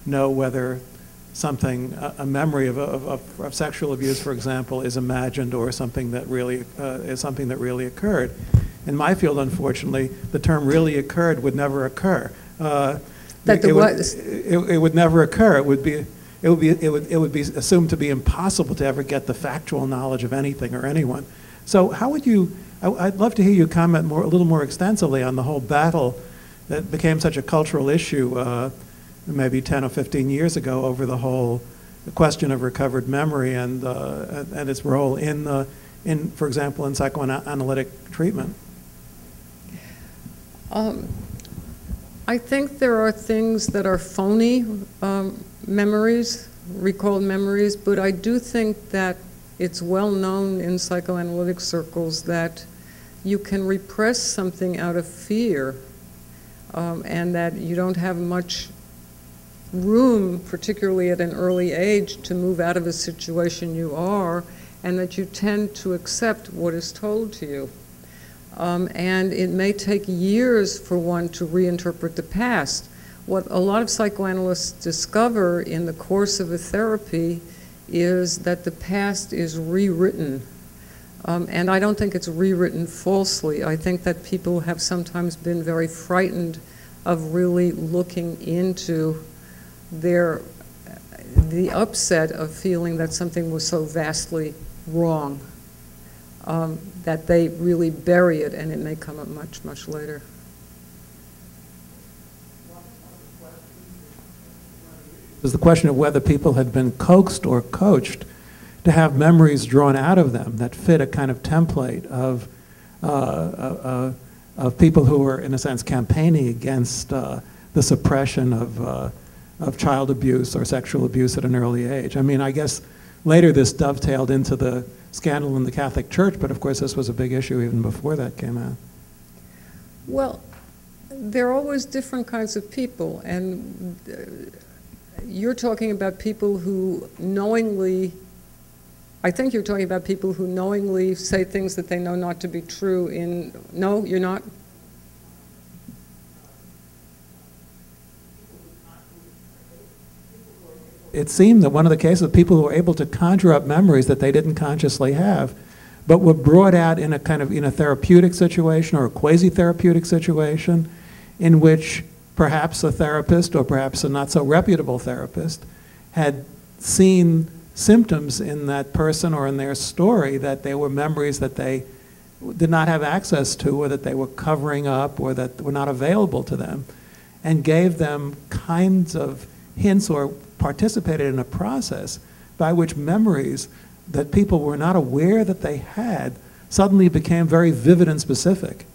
[SPEAKER 5] know whether something, a memory of sexual abuse, for example, is imagined or something that really is something that really occurred. In my field, unfortunately, the term "really occurred" would never occur. It would never occur. It would be assumed to be impossible to ever get the factual knowledge of anything or anyone. So how would you? I'd love to hear you comment a little more extensively on the whole battle that became such a cultural issue maybe 10 or 15 years ago over the question of recovered memory and its role in, for example, in psychoanalytic treatment.
[SPEAKER 2] I think there are things that are phony memories, recalled memories, but I do think that it's well known in psychoanalytic circles that you can repress something out of fear, and that you don't have much room, particularly at an early age, to move out of a situation you are, and that you tend to accept what is told to you. And it may take years for one to reinterpret the past. What a lot of psychoanalysts discover in the course of a therapy is that the past is rewritten. And I don't think it's rewritten falsely. I think that people have sometimes been very frightened of really looking into the upset of feeling that something was so vastly wrong, that they really bury it and it may come up much, much later.
[SPEAKER 5] Is the question of whether people had been coaxed or coached to have memories drawn out of them that fit a kind of template of people who were, in a sense, campaigning against the suppression of child abuse or sexual abuse at an early age. I mean, I guess later this dovetailed into the scandal in the Catholic Church, but of course this was a big issue even before that came out.
[SPEAKER 2] Well, there are always different kinds of people, and you're talking about people who knowingly, I think you're talking about people who knowingly say things that they know not to be true in, no, you're not?
[SPEAKER 5] It seemed that one of the cases, people who were able to conjure up memories that they didn't consciously have, but were brought out in a kind of, in a therapeutic situation or a quasi-therapeutic situation in which perhaps a therapist or perhaps a not so reputable therapist had seen symptoms in that person or in their story that they were memories that they did not have access to, or that they were covering up, or that were not available to them, and gave them kinds of hints or participated in a process by which memories that people were not aware that they had suddenly became very vivid and specific.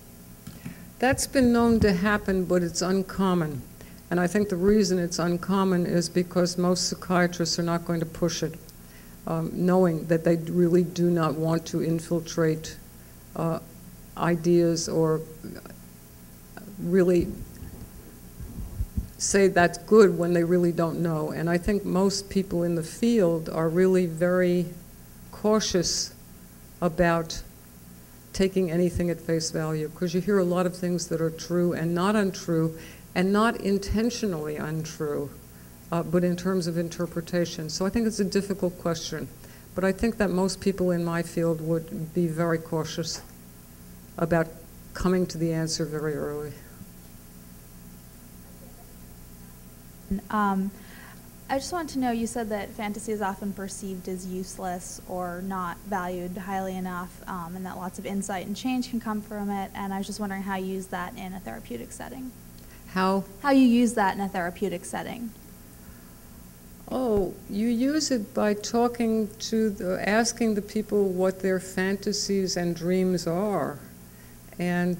[SPEAKER 2] That's been known to happen, but it's uncommon. And I think the reason it's uncommon is because most psychiatrists are not going to push it, knowing that they really do not want to infiltrate ideas or really say that's good when they really don't know. And I think most people in the field are really very cautious about taking anything at face value, because you hear a lot of things that are true and not untrue, and not intentionally untrue, but in terms of interpretation. So I think it's a difficult question, but I think that most people in my field would be very cautious about coming to the answer very early.
[SPEAKER 6] I just wanted to know, you said that fantasy is often perceived as useless or not valued highly enough, and that lots of insight and change can come from it, and I was just wondering how you use that in a therapeutic setting.
[SPEAKER 2] How?
[SPEAKER 6] How you use that in a therapeutic setting.
[SPEAKER 2] Oh, you use it by talking to asking the people what their fantasies and dreams are. And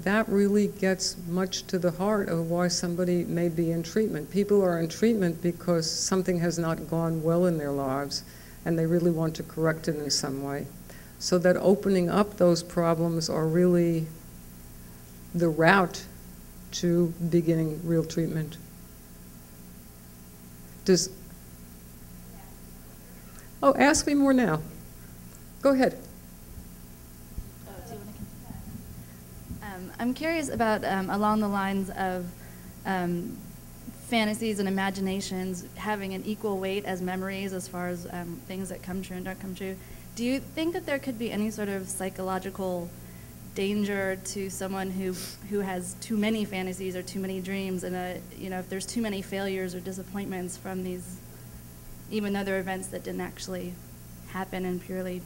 [SPEAKER 2] that really gets much to the heart of why somebody may be in treatment. People are in treatment because something has not gone well in their lives, and they really want to correct it in some way. So that opening up those problems are really the route to beginning real treatment. Oh, ask me more now. Go ahead.
[SPEAKER 7] I'm curious about, along the lines of fantasies and imaginations having an equal weight as memories as far as things that come true and don't come true. Do you think that there could be any sort of psychological danger to someone who has too many fantasies or too many dreams, and if there's too many failures or disappointments from these, even though they're events that didn't actually happen in purely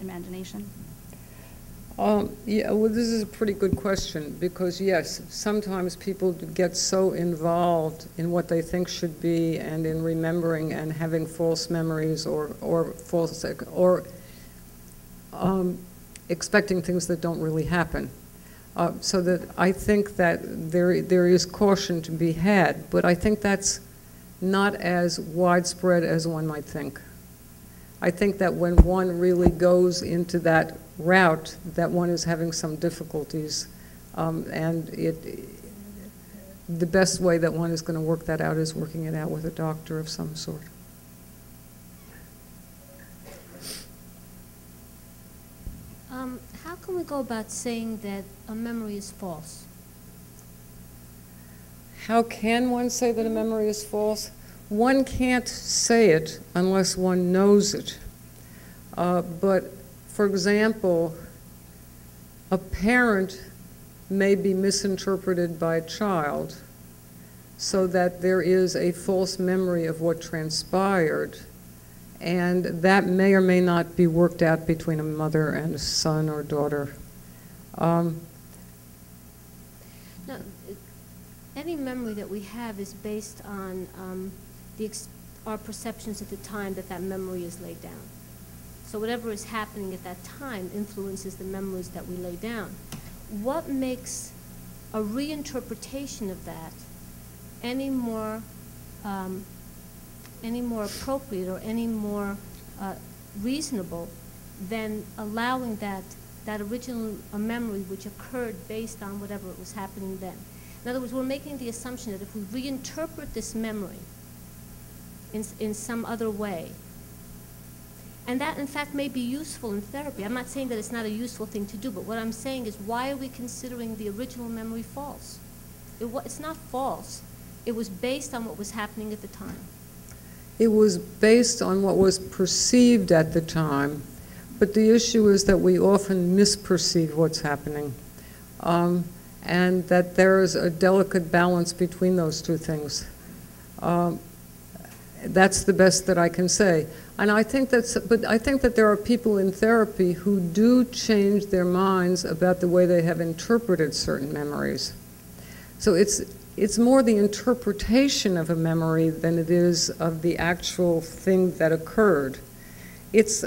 [SPEAKER 7] imagination?
[SPEAKER 2] Yeah, well, this is a pretty good question, because yes, sometimes people get so involved in what they think should be and in remembering and having false memories or expecting things that don't really happen. So that I think that there is caution to be had, but I think that's not as widespread as one might think. I think that when one really goes into that route, that one is having some difficulties, and the best way that one is going to work that out is working it out with a doctor of some sort.
[SPEAKER 8] How can we go about saying that a memory is false?
[SPEAKER 2] How can one say that a memory is false? One can't say it unless one knows it. But, for example, a parent may be misinterpreted by a child so that there is a false memory of what transpired, and that may or may not be worked out between a mother and a son or daughter.
[SPEAKER 8] Now, any memory that we have is based on our perceptions at the time that memory is laid down. So whatever is happening at that time influences the memories that we lay down. What makes a reinterpretation of that any more appropriate or any more reasonable than allowing that original memory which occurred based on whatever was happening then? In other words, we're making the assumption that if we reinterpret this memory in some other way, and that in fact may be useful in therapy. I'm not saying that it's not a useful thing to do, but what I'm saying is, why are we considering the original memory false? It's not false. It was based on what was happening at the time.
[SPEAKER 2] It was based on what was perceived at the time, but the issue is that we often misperceive what's happening, and that there is a delicate balance between those two things. That's the best that I can say. And I think that there are people in therapy who do change their minds about the way they have interpreted certain memories. So it's more the interpretation of a memory than it is of the actual thing that occurred. It's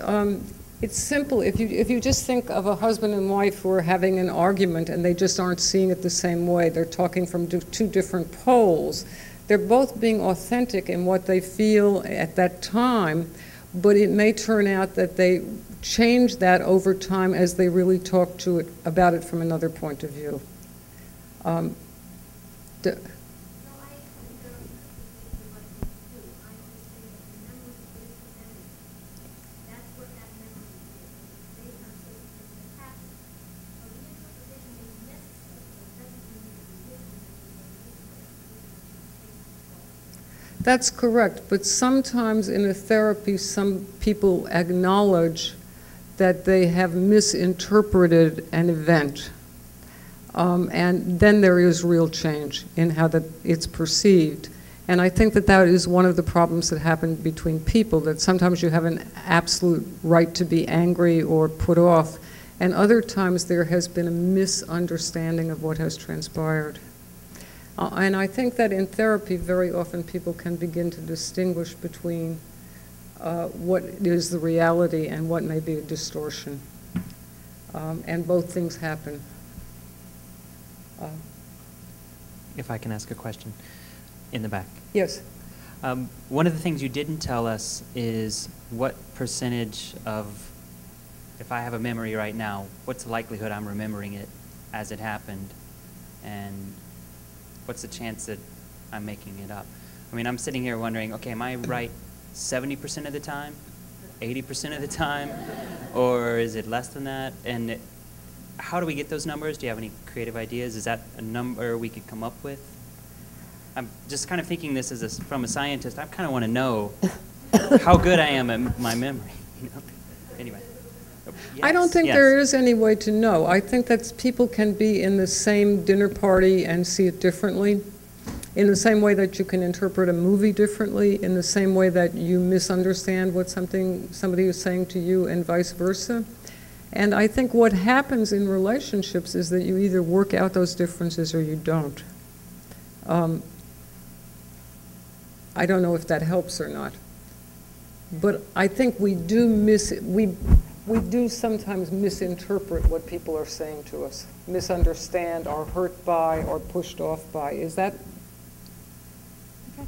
[SPEAKER 2] simple. If you just think of a husband and wife who are having an argument and they just aren't seeing it the same way, they're talking from two different poles. They're both being authentic in what they feel at that time, but it may turn out that they change that over time as they really talk about it from another point of view.
[SPEAKER 8] That's what
[SPEAKER 2] That's correct, but sometimes in a therapy, some people acknowledge that they have misinterpreted an event. And then there is real change in how it's perceived. And I think that that is one of the problems that happen between people, that sometimes you have an absolute right to be angry or put off, and other times there has been a misunderstanding of what has transpired. And I think that in therapy, very often people can begin to distinguish between what is the reality and what may be a distortion. And both things happen.
[SPEAKER 9] If I can ask a question in the back.
[SPEAKER 2] Yes.
[SPEAKER 9] One of the things you didn't tell us is what percentage of, if I have a memory right now, what's the likelihood I'm remembering it as it happened? And what's the chance that I'm making it up? I mean, I'm sitting here wondering, okay, am I right 70% of the time, 80% of the time, or is it less than that? And how do we get those numbers? Do you have any creative ideas? Is that a number we could come up with? I'm just kind of thinking this as from a scientist. I kind of want to know how good I am at my memory. You know? Anyway. Yes,
[SPEAKER 2] I don't think
[SPEAKER 9] yes.
[SPEAKER 2] there is any way to know. I think that people can be in the same dinner party and see it differently, in the same way that you can interpret a movie differently, in the same way that you misunderstand what somebody is saying to you, and vice versa. And I think what happens in relationships is that you either work out those differences or you don't. I don't know if that helps or not. But I think we do sometimes misinterpret what people are saying to us, misunderstand, or hurt by, or pushed off by. Is that?
[SPEAKER 6] Okay.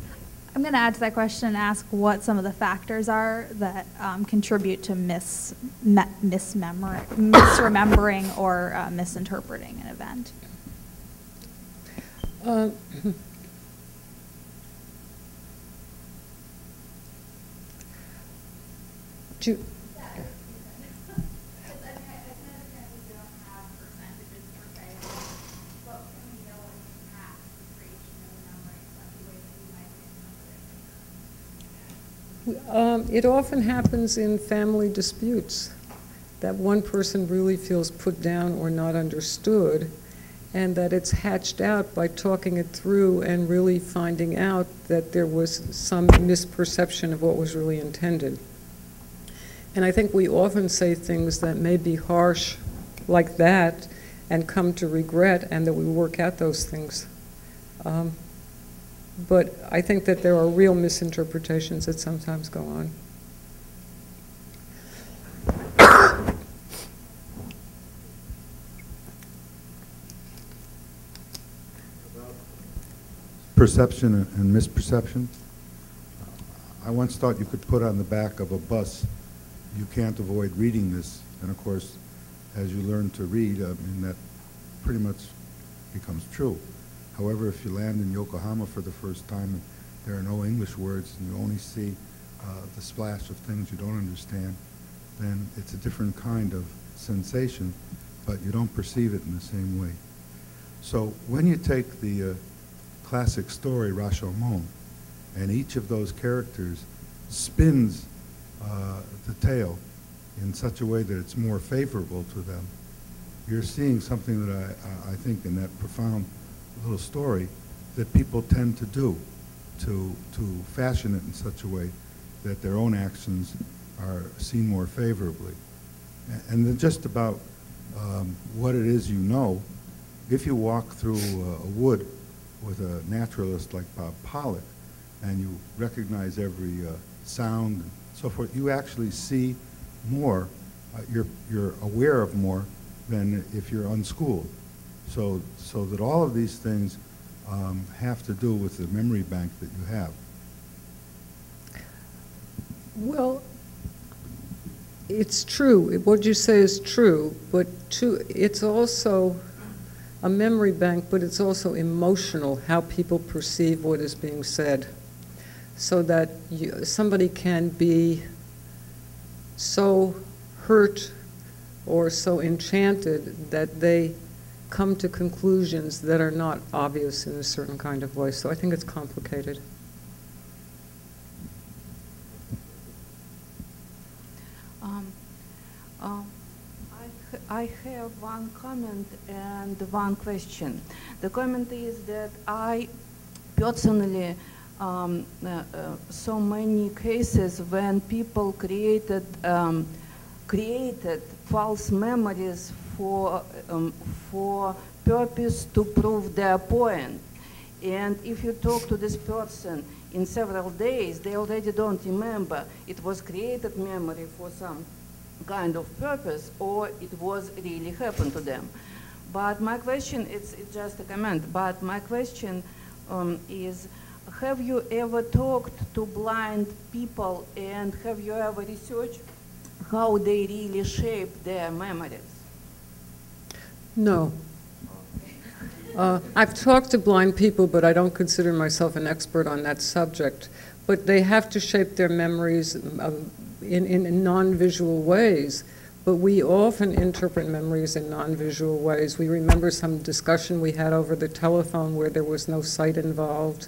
[SPEAKER 6] I'm going to add to that question and ask what some of the factors are that contribute to misremembering or misinterpreting an event.
[SPEAKER 2] It often happens in family disputes, that one person really feels put down or not understood, and that it's hatched out by talking it through and really finding out that there was some misperception of what was really intended. And I think we often say things that may be harsh like that and come to regret, and that we work out those things. But I think that there are real misinterpretations that sometimes go on.
[SPEAKER 10] Perception and misperception. I once thought you could put on the back of a bus, "You can't avoid reading this," and of course, as you learn to read, I mean, that pretty much becomes true. However, if you land in Yokohama for the first time and there are no English words and you only see the splash of things you don't understand, then it's a different kind of sensation, but you don't perceive it in the same way. So when you take the classic story, Rashomon, and each of those characters spins the tale in such a way that it's more favorable to them, you're seeing something that I think in that profound little story that people tend to do, to fashion it in such a way that their own actions are seen more favorably. And then just about what it is you know, if you walk through a wood with a naturalist like Bob Pollock and you recognize every sound and so forth, you actually see more, you're aware of more than if you're unschooled. So that all of these things have to do with the memory bank that you have.
[SPEAKER 2] Well, it's true. What you say is true, but it's also a memory bank, but it's also emotional, how people perceive what is being said. So that somebody can be so hurt or so enchanted that they come to conclusions that are not obvious in a certain kind of way. So I think it's complicated.
[SPEAKER 11] I have one comment and one question. The comment is that I personally saw many cases when people created false memories for purpose to prove their point. And if you talk to this person in several days, they already don't remember it was created memory for some kind of purpose or it was really happened to them. But my question, it's just a comment, but my question is, have you ever talked to blind people and have you ever researched how they really shape their memories?
[SPEAKER 2] No. I've talked to blind people, but I don't consider myself an expert on that subject. But they have to shape their memories in non-visual ways. But we often interpret memories in non-visual ways. We remember some discussion we had over the telephone where there was no sight involved.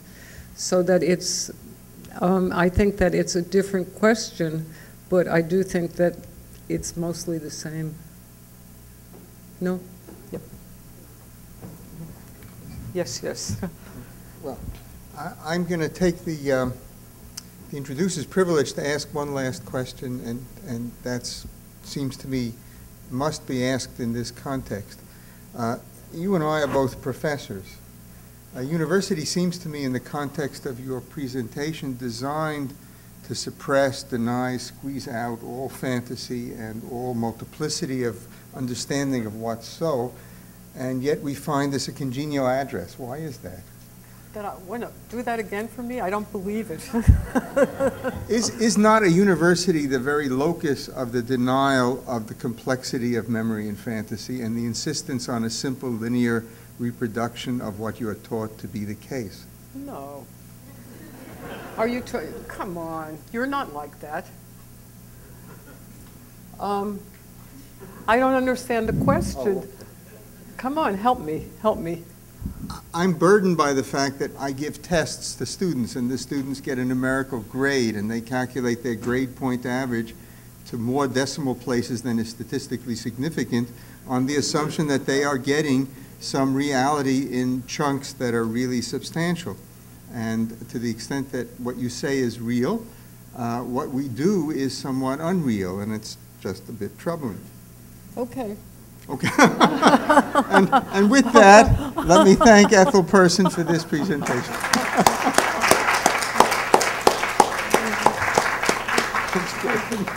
[SPEAKER 2] So that it's, I think that it's a different question, but I do think that it's mostly the same. No? Yep. Yes, yes.
[SPEAKER 1] Well, I'm going to take the introducer's privilege to ask one last question, and that seems to me must be asked in this context. You and I are both professors. University seems to me, in the context of your presentation, designed to suppress, deny, squeeze out all fantasy and all multiplicity of understanding of what's so, and yet we find this a congenial address. Why is that?
[SPEAKER 2] Do that again for me? I don't believe it.
[SPEAKER 1] Is not a university the very locus of the denial of the complexity of memory and fantasy and the insistence on a simple linear reproduction of what you are taught to be the case?
[SPEAKER 2] No. Are you come on, you're not like that. I don't understand the question.
[SPEAKER 1] Oh.
[SPEAKER 2] Come on, help me, help me.
[SPEAKER 1] I'm burdened by the fact that I give tests to students, and the students get a numerical grade, and they calculate their grade point average to more decimal places than is statistically significant on the assumption that they are getting some reality in chunks that are really substantial. And to the extent that what you say is real, what we do is somewhat unreal, and it's just a bit troubling.
[SPEAKER 2] Okay.
[SPEAKER 1] Okay. and with that, let me thank Ethel Person for this presentation. That's good.